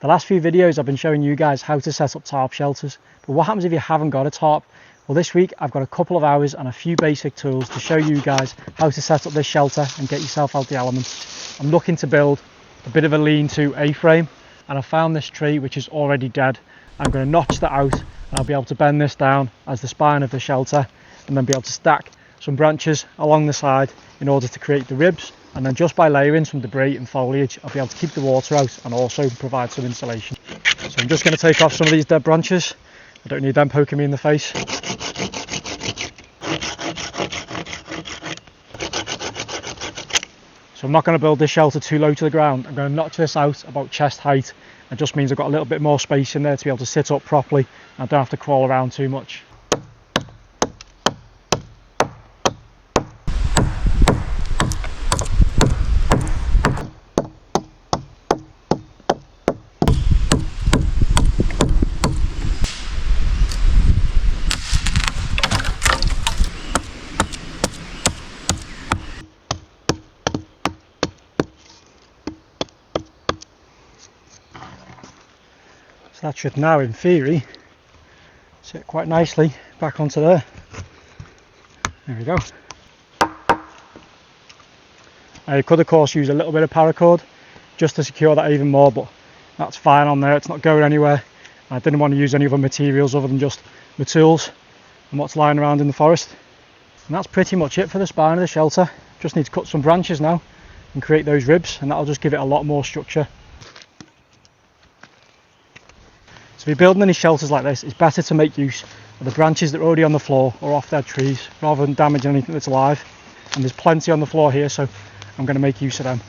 The last few videos I've been showing you guys how to set up tarp shelters, but what happens if you haven't got a tarp? Well, this week I've got a couple of hours and a few basic tools to show you guys how to set up this shelter and get yourself out the elements. I'm looking to build a bit of a lean-to A-frame, and I found this tree which is already dead. I'm going to notch that out and I'll be able to bend this down as the spine of the shelter and then be able to stack some branches along the side in order to create the ribs, and then just by layering some debris and foliage I'll be able to keep the water out and also provide some insulation. So I'm just going to take off some of these dead branches. I don't need them poking me in the face. So I'm not going to build this shelter too low to the ground. I'm going to notch this out about chest height. It just means I've got a little bit more space in there to be able to sit up properly and I don't have to crawl around too much. That should now, in theory, sit quite nicely back onto there. There we go. I could of course use a little bit of paracord just to secure that even more, but that's fine on there, it's not going anywhere. I didn't want to use any other materials other than just my tools and what's lying around in the forest. And that's pretty much it for the spine of the shelter. Just need to cut some branches now and create those ribs, and that'll just give it a lot more structure. So if you're building any shelters like this, it's better to make use of the branches that are already on the floor or off dead trees rather than damaging anything that's alive. And there's plenty on the floor here, so I'm going to make use of them.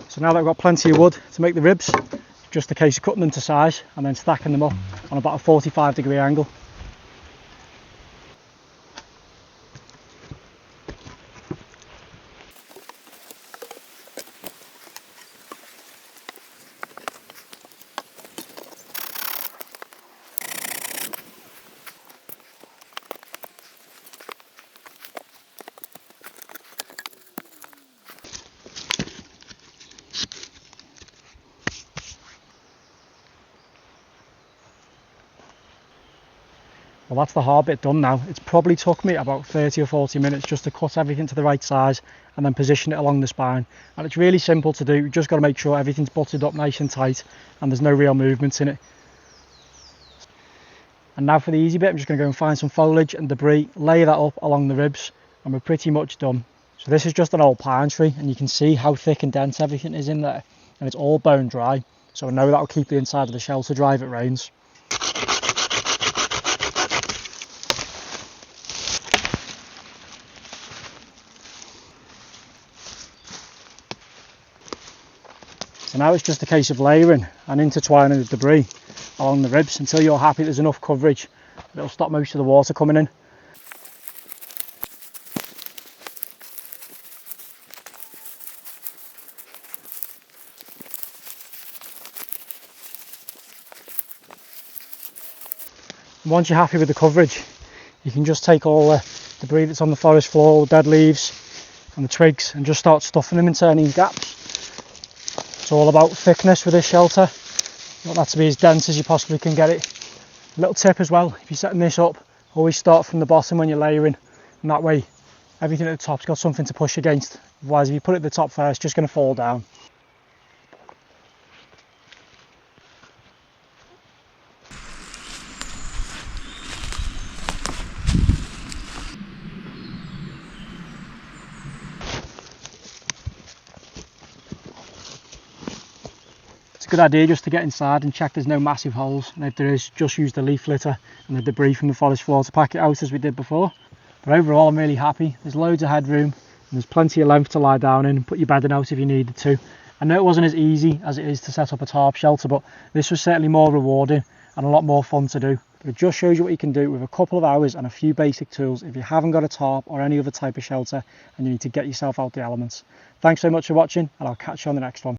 So now that I've got plenty of wood to make the ribs, just a case of cutting them to size and then stacking them up on about a 45-degree angle. Well, that's the hard bit done now. It's probably took me about 30 or 40 minutes just to cut everything to the right size and then position it along the spine. And it's really simple to do. You've just got to make sure everything's butted up nice and tight and there's no real movements in it. And now for the easy bit, I'm just going to go and find some foliage and debris, lay that up along the ribs, and we're pretty much done. So this is just an old pine tree, and you can see how thick and dense everything is in there, and it's all bone dry, so I know that'll keep the inside of the shelter dry if it rains. So now it's just a case of layering and intertwining the debris along the ribs until you're happy there's enough coverage that'll stop most of the water coming in. And once you're happy with the coverage, you can just take all the debris that's on the forest floor, all the dead leaves and the twigs, and just start stuffing them into any gaps. It's all about thickness with this shelter. You want that to be as dense as you possibly can get it. A little tip as well, if you're setting this up, always start from the bottom when you're layering, and that way everything at the top's got something to push against. Otherwise, if you put it at the top first, it's just going to fall down. Good idea just to get inside and check there's no massive holes, and if there is, just use the leaf litter and the debris from the forest floor to pack it out as we did before. But overall I'm really happy. There's loads of headroom and there's plenty of length to lie down in and put your bedding out if you needed to. I know it wasn't as easy as it is to set up a tarp shelter, but this was certainly more rewarding and a lot more fun to do. but it just shows you what you can do with a couple of hours and a few basic tools if you haven't got a tarp or any other type of shelter and you need to get yourself out the elements. Thanks so much for watching, and I'll catch you on the next one.